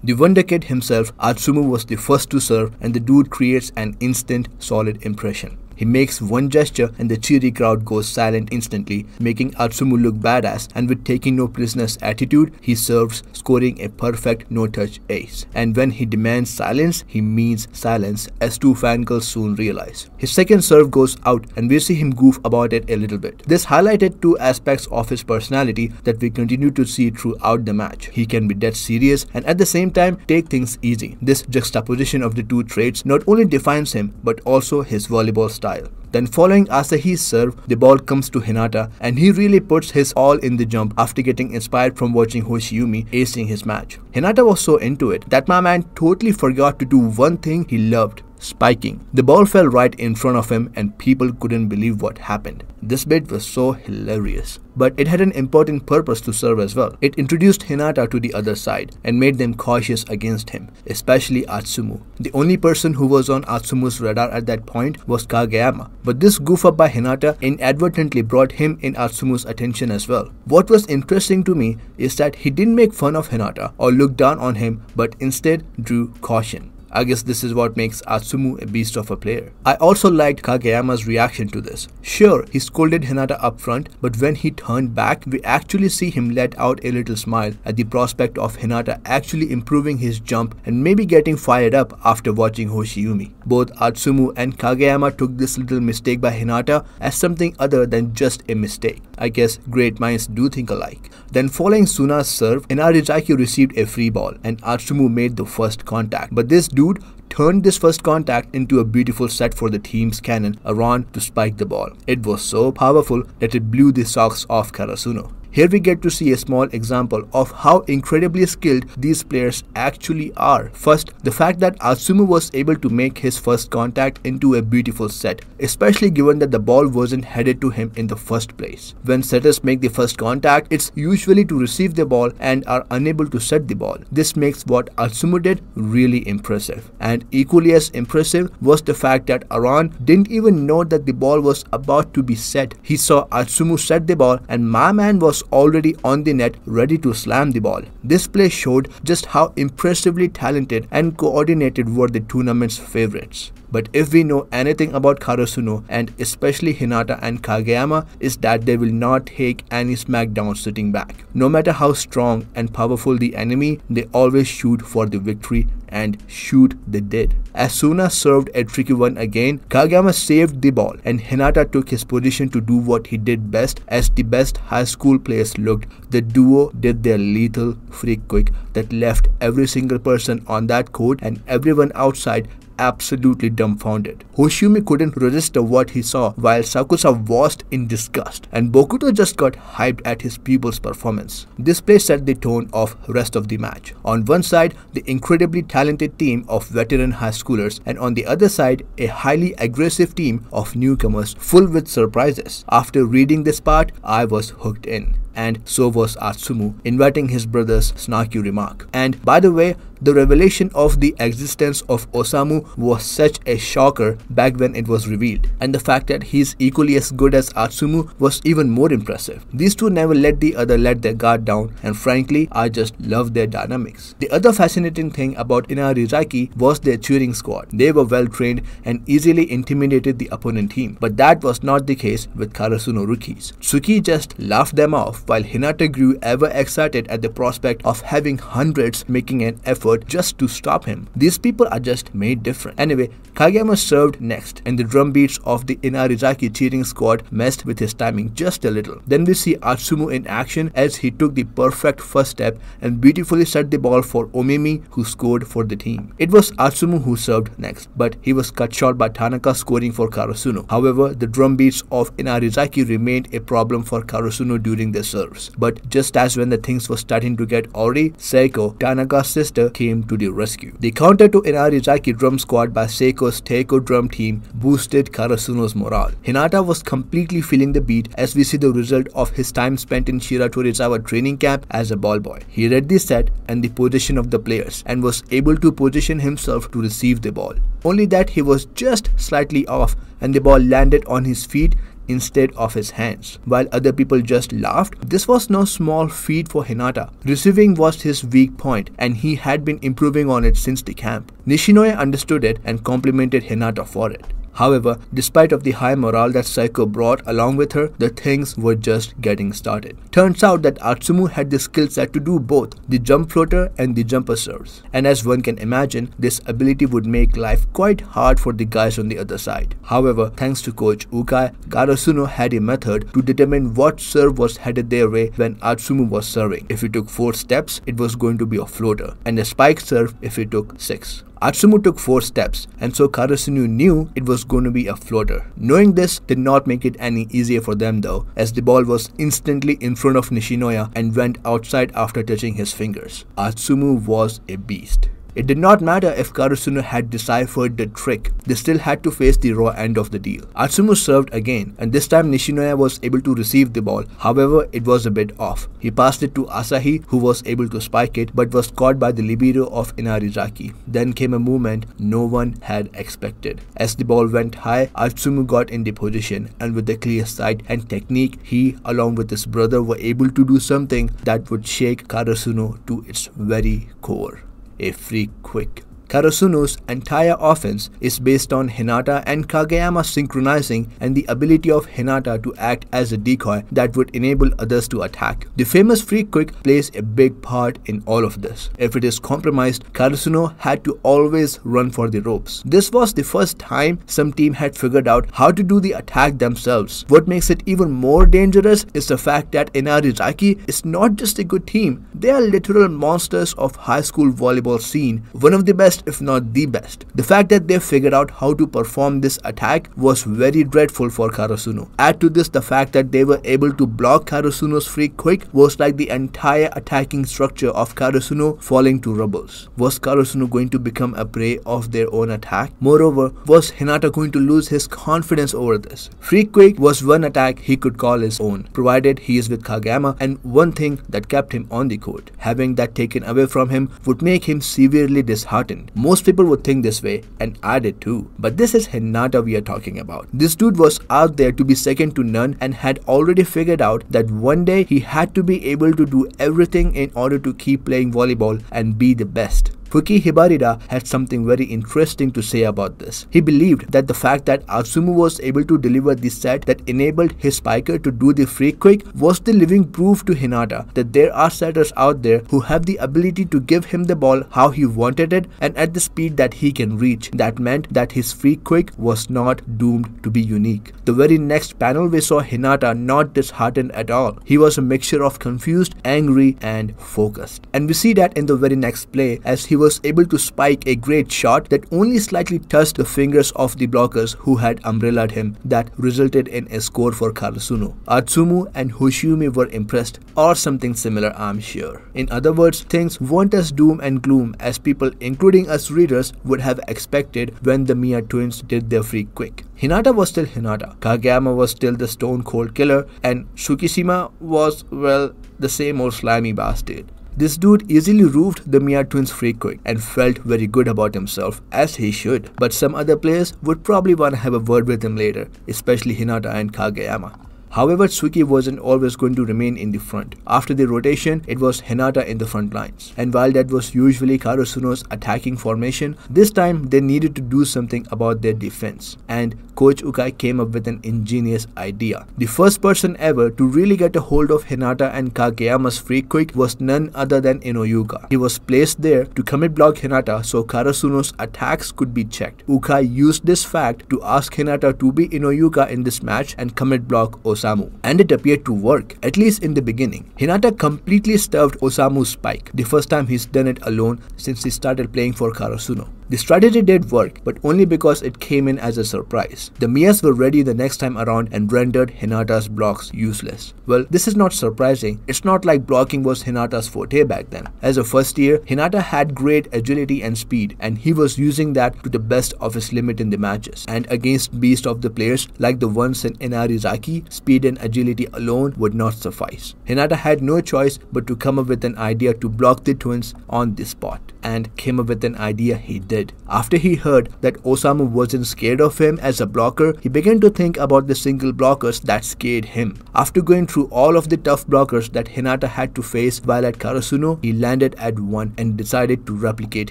The Wonder Kid himself, Atsumu, was the first to serve, and the dude creates an instant solid impression. He makes one gesture and the cheery crowd goes silent instantly, making Atsumu look badass, and with taking no prisoners attitude, he serves, scoring a perfect no-touch ace. And when he demands silence, he means silence, as two fangirls soon realize. His second serve goes out and we see him goof about it a little bit. This highlighted two aspects of his personality that we continue to see throughout the match. He can be dead serious and at the same time take things easy. This juxtaposition of the two traits not only defines him but also his volleyball style. Then following Asahi's serve, the ball comes to Hinata and he really puts his all in the jump after getting inspired from watching Hoshiumi acing his match. Hinata was so into it that my man totally forgot to do one thing he loved: spiking. The ball fell right in front of him and people couldn't believe what happened. This bit was so hilarious. But it had an important purpose to serve as well. It introduced Hinata to the other side and made them cautious against him, especially Atsumu. The only person who was on Atsumu's radar at that point was Kageyama, but this goof up by Hinata inadvertently brought him in Atsumu's attention as well. What was interesting to me is that he didn't make fun of Hinata or look down on him, but instead drew caution. I guess this is what makes Atsumu a beast of a player. I also liked Kageyama's reaction to this. Sure, he scolded Hinata up front, but when he turned back, we actually see him let out a little smile at the prospect of Hinata actually improving his jump and maybe getting fired up after watching Hoshiumi. Both Atsumu and Kageyama took this little mistake by Hinata as something other than just a mistake. I guess great minds do think alike. Then following Suna's serve, Inarizaki received a free ball and Atsumu made the first contact, but this dude turned this first contact into a beautiful set for the team's cannon, Aran, to spike the ball. It was so powerful that it blew the socks off Karasuno. Here we get to see a small example of how incredibly skilled these players actually are. First, the fact that Atsumu was able to make his first contact into a beautiful set, especially given that the ball wasn't headed to him in the first place. When setters make the first contact, it's usually to receive the ball and are unable to set the ball. This makes what Atsumu did really impressive. And equally as impressive was the fact that Aran didn't even know that the ball was about to be set. He saw Atsumu set the ball and my man was already on the net ready to slam the ball. This play showed just how impressively talented and coordinated were the tournament's favorites. But if we know anything about Karasuno and especially Hinata and Kageyama, is that they will not take any smackdown sitting back. No matter how strong and powerful the enemy, they always shoot for the victory, and shoot they did. As Suna served a tricky one again, Kageyama saved the ball and Hinata took his position to do what he did best. As the best high school players looked, the duo did their lethal free kick that left every single person on that court and everyone outside absolutely dumbfounded. Hoshiumi couldn't register what he saw, while Sakusa was in disgust, and Bokuto just got hyped at his pupil's performance. This play set the tone of rest of the match. On one side, the incredibly talented team of veteran high schoolers, and on the other side, a highly aggressive team of newcomers full with surprises. After reading this part, I was hooked in. And so was Atsumu, inviting his brother's snarky remark. And by the way, the revelation of the existence of Osamu was such a shocker back when it was revealed, and the fact that he's equally as good as Atsumu was even more impressive. These two never let the other let their guard down, and frankly, I just love their dynamics. The other fascinating thing about Inarizaki was their cheering squad. They were well trained and easily intimidated the opponent team, but that was not the case with Karasuno rookies. Tsuki just laughed them off, while Hinata grew ever excited at the prospect of having hundreds making an effort just to stop him. These people are just made different. Anyway, Kageyama served next, and the drum beats of the Inarizaki cheering squad messed with his timing just a little. Then we see Atsumu in action as he took the perfect first step and beautifully set the ball for Omimi, who scored for the team. It was Atsumu who served next, but he was cut short by Tanaka scoring for Karasuno. However, the drum beats of Inarizaki remained a problem for Karasuno during their serves. But just as when the things were starting to get awry, Seiko, Tanaka's sister, came to the rescue. The counter to Inarizaki drum squad by Seiko's Teiko drum team boosted Karasuno's morale. Hinata was completely feeling the beat as we see the result of his time spent in Shiratorizawa training camp as a ball boy. He read the set and the position of the players and was able to position himself to receive the ball. Only that he was just slightly off and the ball landed on his feet instead of his hands. While other people just laughed, this was no small feat for Hinata. Receiving was his weak point, and he had been improving on it since the camp. Nishinoya understood it and complimented Hinata for it. However, despite of the high morale that Saiko brought along with her, the things were just getting started. Turns out that Atsumu had the skill set to do both, the jump floater and the jumper serves. And as one can imagine, this ability would make life quite hard for the guys on the other side. However, thanks to coach Ukai, Karasuno had a method to determine what serve was headed their way when Atsumu was serving. If he took 4 steps, it was going to be a floater, and a spike serve if he took 6. Atsumu took 4 steps, and so Karasuno knew it was going to be a floater. Knowing this did not make it any easier for them though, as the ball was instantly in front of Nishinoya and went outside after touching his fingers. Atsumu was a beast. It did not matter if Karasuno had deciphered the trick, they still had to face the raw end of the deal. Atsumu served again, and this time Nishinoya was able to receive the ball, however it was a bit off. He passed it to Asahi, who was able to spike it but was caught by the libero of Inarizaki. Then came a movement no one had expected. As the ball went high, Atsumu got in the position, and with the clear sight and technique, he along with his brother were able to do something that would shake Karasuno to its very core. A free quick. Karasuno's entire offense is based on Hinata and Kageyama synchronizing and the ability of Hinata to act as a decoy that would enable others to attack. The famous free quick plays a big part in all of this. If it is compromised, Karasuno had to always run for the ropes. This was the first time some team had figured out how to do the attack themselves. What makes it even more dangerous is the fact that Inarizaki is not just a good team, they are literal monsters of high school volleyball scene, one of the best if not the best. The fact that they figured out how to perform this attack was very dreadful for Karasuno. Add to this the fact that they were able to block Karasuno's free quick was like the entire attacking structure of Karasuno falling to rubbles. Was Karasuno going to become a prey of their own attack? Moreover, was Hinata going to lose his confidence over this? Free quick was one attack he could call his own, provided he is with Kageyama, and one thing that kept him on the court. Having that taken away from him would make him severely disheartened. Most people would think this way, and I did too. But this is Hinata we are talking about. This dude was out there to be second to none and had already figured out that one day he had to be able to do everything in order to keep playing volleyball and be the best. Fuki Hibarida had something very interesting to say about this. He believed that the fact that Atsumu was able to deliver the set that enabled his spiker to do the free quick was the living proof to Hinata that there are setters out there who have the ability to give him the ball how he wanted it and at the speed that he can reach. That meant that his free quick was not doomed to be unique. The very next panel we saw Hinata not disheartened at all. He was a mixture of confused, angry and focused. And we see that in the very next play as he was able to spike a great shot that only slightly touched the fingers of the blockers who had umbrellaed him, that resulted in a score for Karasuno. Atsumu and Hoshiumi were impressed, or something similar I'm sure. In other words, things weren't as doom and gloom as people including us readers would have expected when the Miya twins did their free quick. Hinata was still Hinata, Kageyama was still the stone cold killer, and Tsukishima was, well, the same old slimy bastard. This dude easily roofed the Miya twins free quick and felt very good about himself, as he should. But some other players would probably want to have a word with him later, especially Hinata and Kageyama. However, Tsuki wasn't always going to remain in the front. After the rotation, it was Hinata in the front lines. And while that was usually Karasuno's attacking formation, this time they needed to do something about their defense. And Coach Ukai came up with an ingenious idea. The first person ever to really get a hold of Hinata and Kageyama's free quick was none other than Inoyuka. He was placed there to commit block Hinata so Karasuno's attacks could be checked. Ukai used this fact to ask Hinata to be Inoyuka in this match and commit block Osamu. And it appeared to work, at least in the beginning. Hinata completely stuffed Osamu's spike, the first time he's done it alone since he started playing for Karasuno. The strategy did work, but only because it came in as a surprise. The Miyas were ready the next time around and rendered Hinata's blocks useless. Well, this is not surprising. It's not like blocking was Hinata's forte back then. As a first year, Hinata had great agility and speed, and he was using that to the best of his limit in the matches. And against beast of the players like the ones in Inarizaki, speed and agility alone would not suffice. Hinata had no choice but to come up with an idea to block the twins on the spot. and came up with an idea he did. After he heard that Osamu wasn't scared of him as a blocker, he began to think about the single blockers that scared him. After going through all of the tough blockers that Hinata had to face while at Karasuno, he landed at one and decided to replicate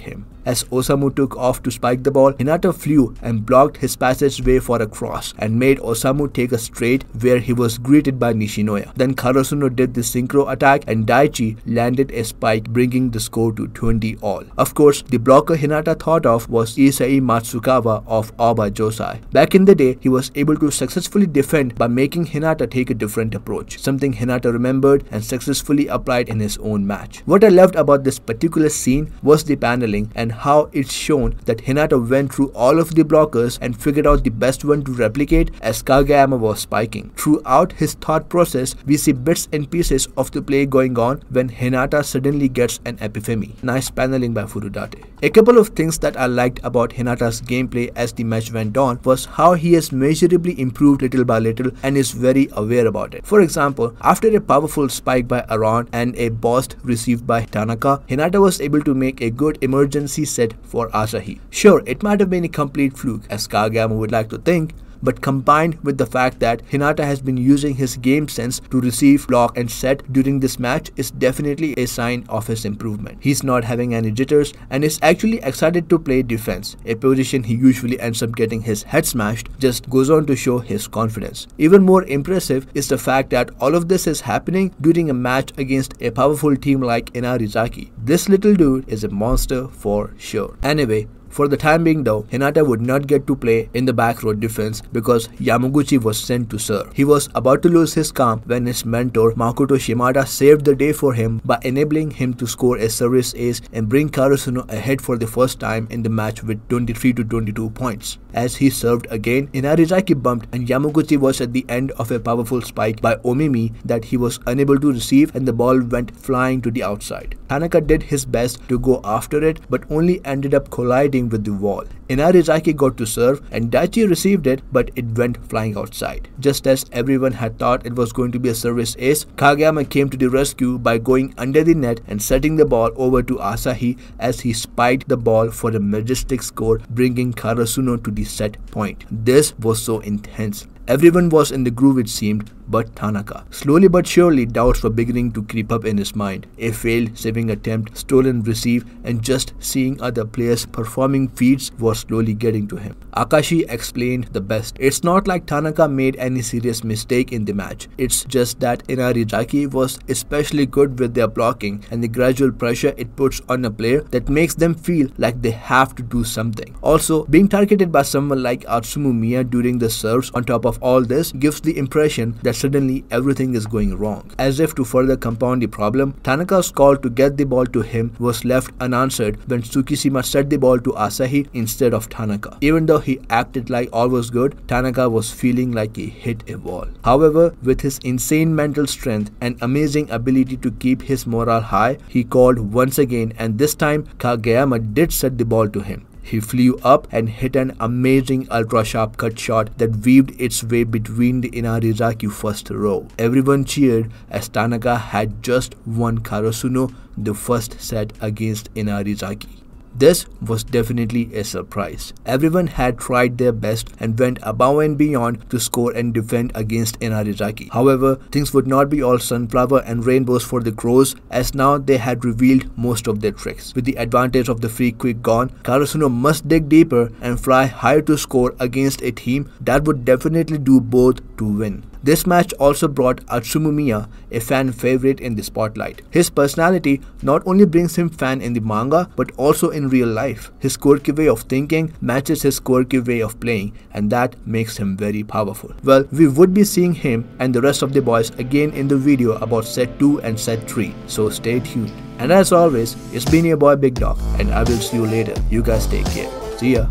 him. As Osamu took off to spike the ball, Hinata flew and blocked his passageway for a cross and made Osamu take a straight where he was greeted by Nishinoya. Then Karasuno did the synchro attack and Daichi landed a spike, bringing the score to 20 all. Of course, the blocker Hinata thought of was Isai Matsukawa of Aoba Josai. Back in the day, he was able to successfully defend by making Hinata take a different approach, something Hinata remembered and successfully applied in his own match. What I loved about this particular scene was the paneling and how it's shown that Hinata went through all of the blockers and figured out the best one to replicate as Kageyama was spiking. Throughout his thought process, we see bits and pieces of the play going on when Hinata suddenly gets an epiphany. Nice paneling by Furudate. A couple of things that I liked about Hinata's gameplay as the match went on was how he has measurably improved little by little and is very aware about it. For example, after a powerful spike by Aran and a burst received by Tanaka, Hinata was able to make a good emergency set for Asahi. Sure, it might have been a complete fluke as Kageyama would like to think, but combined with the fact that Hinata has been using his game sense to receive, block and set during this match is definitely a sign of his improvement. He's not having any jitters and is actually excited to play defense, a position he usually ends up getting his head smashed. Just goes on to show his confidence. Even more impressive is the fact that all of this is happening during a match against a powerful team like Inarizaki. This little dude is a monster for sure. Anyway, for the time being though, Hinata would not get to play in the back row defense because Yamaguchi was sent to serve. He was about to lose his calm when his mentor Makoto Shimada saved the day for him by enabling him to score a service ace and bring Karasuno ahead for the first time in the match with 23 to 22 points. As he served again, Inarizaki bumped and Yamaguchi was at the end of a powerful spike by Omimi that he was unable to receive and the ball went flying to the outside. Tanaka did his best to go after it but only ended up colliding with the wall. Inarizaki got to serve and Daichi received it but it went flying outside. Just as everyone had thought it was going to be a service ace, Kageyama came to the rescue by going under the net and setting the ball over to Asahi as he spiked the ball for a majestic score, bringing Karasuno to the set point. This was so intense. Everyone was in the groove it seemed, but Tanaka. Slowly but surely, doubts were beginning to creep up in his mind. A failed saving attempt, stolen receive, and just seeing other players performing feats was slowly getting to him. Akashi explained the best. It's not like Tanaka made any serious mistake in the match. It's just that Inarizaki was especially good with their blocking and the gradual pressure it puts on a player that makes them feel like they have to do something. Also, being targeted by someone like Atsumu Miya during the serves on top of all this gives the impression that suddenly everything is going wrong. As if to further compound the problem, Tanaka's call to get the ball to him was left unanswered when Tsukishima set the ball to Asahi instead of Tanaka. Even though he acted like all was good, Tanaka was feeling like he hit a wall. However, with his insane mental strength and amazing ability to keep his morale high, he called once again and this time Kageyama did set the ball to him. He flew up and hit an amazing ultra-sharp cut shot that weaved its way between the Inarizaki first row. Everyone cheered as Tanaka had just won Karasuno the first set against Inarizaki. This was definitely a surprise. Everyone had tried their best and went above and beyond to score and defend against Inarizaki. However, things would not be all sunflower and rainbows for the Crows as now they had revealed most of their tricks. With the advantage of the free kick gone, Karasuno must dig deeper and fly higher to score against a team that would definitely do both to win. This match also brought Atsumu Miya, a fan favorite in the spotlight. His personality not only brings him fan in the manga but also in real life. His quirky way of thinking matches his quirky way of playing and that makes him very powerful. Well, we would be seeing him and the rest of the boys again in the video about set 2 and set 3, so stay tuned. And as always, it's been your boy Big Dog and I will see you later. You guys take care. See ya.